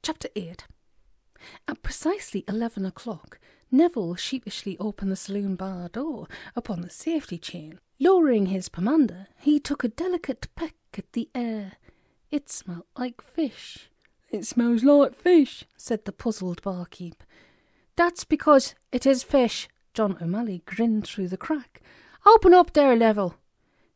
Chapter 8. At precisely 11 o'clock, Neville sheepishly opened the saloon bar door upon the safety chain. Lowering his pomander, he took a delicate peck at the air. It smelt like fish. "It smells like fish," said the puzzled barkeep. "That's because it is fish." John Omally grinned through the crack. "Open up there, Neville."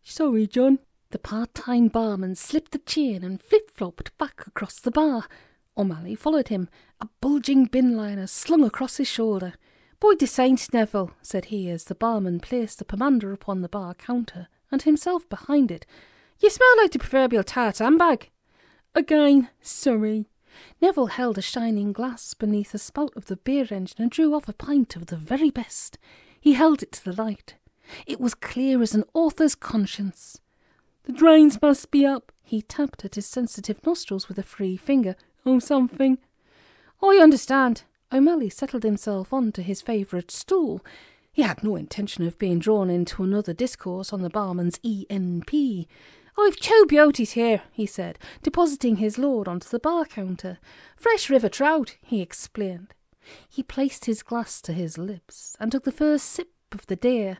"Sorry, John." The part-time barman slipped the chain and flip-flopped back across the bar. Omally followed him, a bulging bin liner slung across his shoulder. "By the saints, Neville," said he as the barman placed the pomander upon the bar counter and himself behind it, "you smell like the proverbial tartan bag." "Again, sorry." Neville held a shining glass beneath the spout of the beer engine and drew off a pint of the very best. He held it to the light. It was clear as an author's conscience. "The drains must be up." He tapped at his sensitive nostrils with a free finger. "Or something." "I understand." Omally settled himself onto his favourite stool. He had no intention of being drawn into another discourse on the barman's ENP. "I've two beauties here," he said, depositing his load onto the bar counter. "Fresh river trout," he explained. He placed his glass to his lips and took the first sip of the day.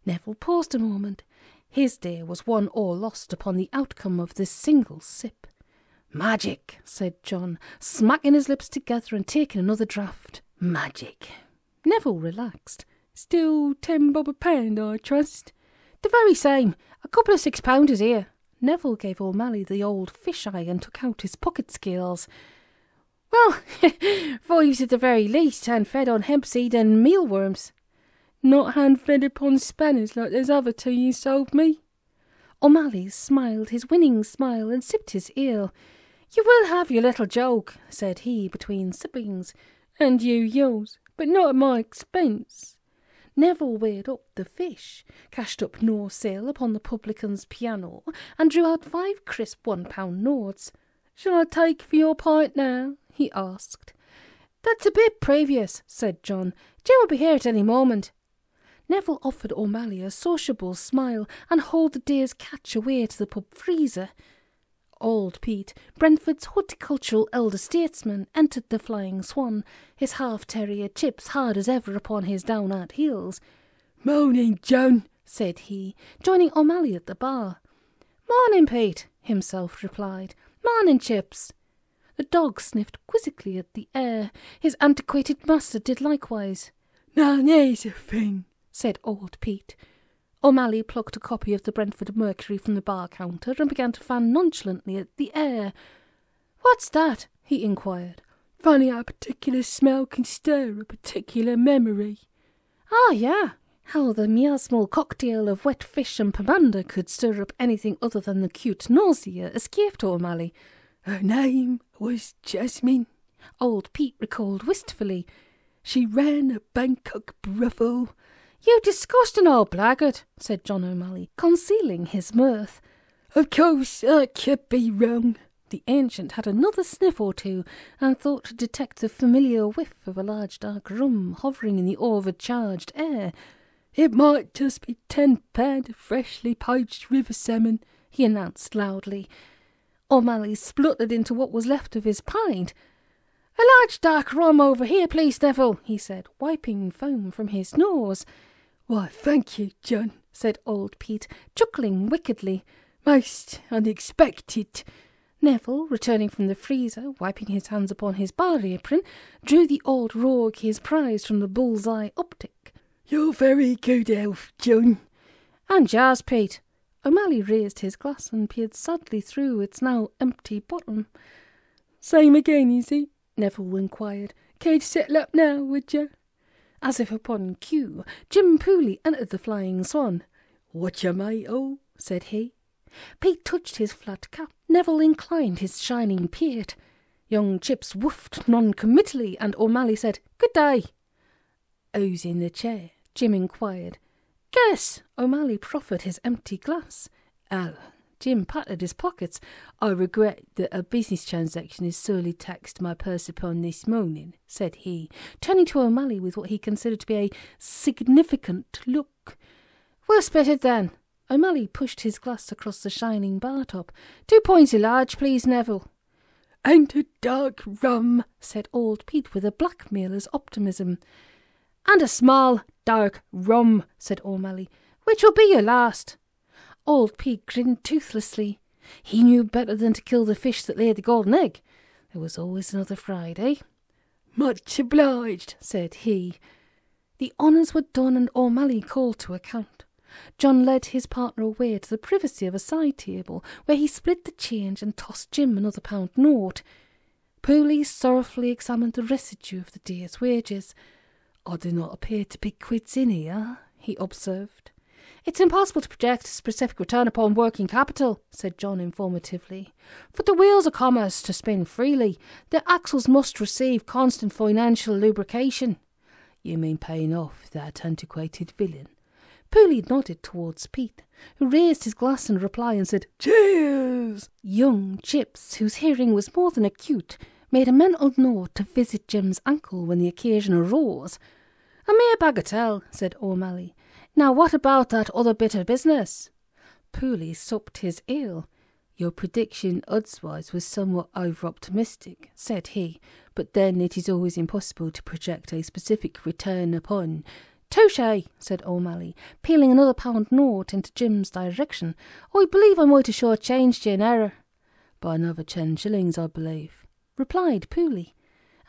Neville paused a moment. His day was won or lost upon the outcome of this single sip. "Magic," said John, smacking his lips together and taking another draught. "Magic." Neville relaxed. "Still 10 bob a pound, I trust?" "The very same. A couple of £6 here." Neville gave Omally the old fish eye and took out his pocket scales. "Well, 5s at the very least, hand-fed on hemp seed and mealworms." "Not hand-fed upon spanners like those other two you sold me?" Omally smiled his winning smile and sipped his ale. "You will have your little joke," said he between sippings. "And you yours, but not at my expense." Neville weighed up the fish, cashed up no sale upon the publican's piano, and drew out 5 crisp £1 notes. "Shall I take for your pint now?" he asked. "That's a bit previous," said John. "Jim will be here at any moment." Neville offered Omally a sociable smile and hauled the day's catch away to the pub freezer. Old Pete, Brentford's horticultural elder statesman, entered the Flying Swan, his half-terrier Chips hard as ever upon his down-at heels. "Morning, John," said he, joining Omally at the bar. "Morning, Pete," himself replied. "Morning, Chips." The dog sniffed quizzically at the air. His antiquated master did likewise. "Now there's a thing," said old Pete. Omally plucked a copy of the Brentford Mercury from the bar counter and began to fan nonchalantly at the air. "What's that?" he inquired. "Funny how a particular smell can stir a particular memory." "Ah, yeah. How the miasmal cocktail of wet fish and pomander could stir up anything other than the cute nausea escaped Omally. "Her name was Jasmine," old Pete recalled wistfully. "She ran a Bangkok brothel." "You disgusting old blackguard," said John Omally, concealing his mirth. "Of course, I could be wrong." The ancient had another sniff or two and thought to detect the familiar whiff of a large dark rum hovering in the overcharged air. "It might just be £10 of freshly poached river salmon," he announced loudly. Omally spluttered into what was left of his pint. "A large dark rum over here, please, Neville," he said, wiping foam from his nose. "Why, thank you, John," said old Pete, chuckling wickedly. "Most unexpected." Neville, returning from the freezer, wiping his hands upon his bar apron, drew the old rogue his prize from the bull's-eye optic. "You're very good elf, John." "And yours, Pete." Omally raised his glass and peered sadly through its now empty bottom. "Same again, is he?" Neville inquired. "Can't settle up now, would you?" As if upon cue, Jim Pooley entered the Flying Swan. "Whatcha, mate, oh?" said he. Pete touched his flat cap. Neville inclined his shining pate. Young Chips woofed non-committally, and Omally said, "Good day." "Who's in the chair?" Jim inquired. "Guess." Omally proffered his empty glass. "Oh." Jim patted his pockets. "I regret that a business transaction has sorely taxed my purse upon this morning," said he, turning to Omally with what he considered to be a significant look. "We'll split it then." Omally pushed his glass across the shining bar top. 2 pints of large, please, Neville." and a dark rum, said old Pete with a blackmailer's optimism. and a small dark rum, said Omally. Which will be your last? Old Pete grinned toothlessly. He knew better than to kill the fish that laid the golden egg. There was always another Friday. Much obliged, said he. The honours were done and Omally called to account. John led his partner away to the privacy of a side table, where he split the change and tossed Jim another pound note. Pooley sorrowfully examined the residue of the day's wages. "I do not appear to be quids in here," he observed. "It's impossible to project a specific return upon working capital," said John informatively. "For the wheels of commerce to spin freely, the axles must receive constant financial lubrication." "You mean paying off that antiquated villain?" Pooley nodded towards Pete, who raised his glass in reply and said, "Cheers!" Young Chips, whose hearing was more than acute, made a mental note to visit Jim's ankle when the occasion arose. "A mere bagatelle," said Omally. "Now what about that other bit of business?" Pooley supped his ale. "Your prediction odds-wise was somewhat over-optimistic," said he, "but then it is always impossible to project a specific return upon—" "Touché," said Omally, peeling another pound note into Jim's direction. "I believe I might have short-changed you in error." "By another 10 shillings, I believe," replied Pooley.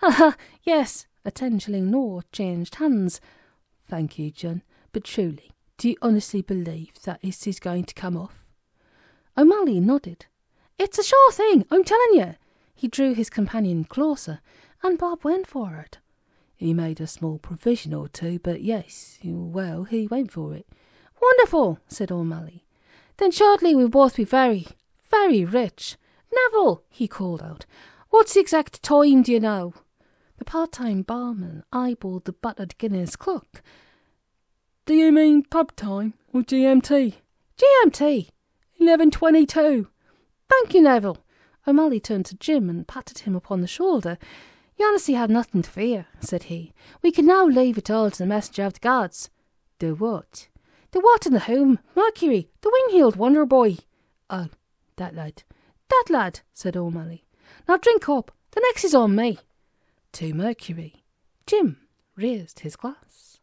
"Ah, yes," a 10-shilling note changed hands. "Thank you, John, but truly, do you honestly believe that this is going to come off?" Omally nodded. "It's a sure thing, I'm telling you." He drew his companion closer, and Bob went for it. "He made a small provision or two, but yes, well, he went for it." "Wonderful," said Omally. "Then shortly we'll both be very, very rich. Neville," he called out, "what's the exact time, do you know?" The part-time barman eyeballed the battered Guinness clock. "Do you mean pub time or GMT?" "GMT." 11:22. "Thank you, Neville." Omally turned to Jim and patted him upon the shoulder. "You honestly have nothing to fear," said he. "We can now leave it all to the messenger of the gods." "The what?" "The what and the whom. Mercury, the wing-heeled wonder boy." "Oh, that lad." "That lad," said Omally. "Now drink up. The next is on me." "To Mercury." Jim raised his glass.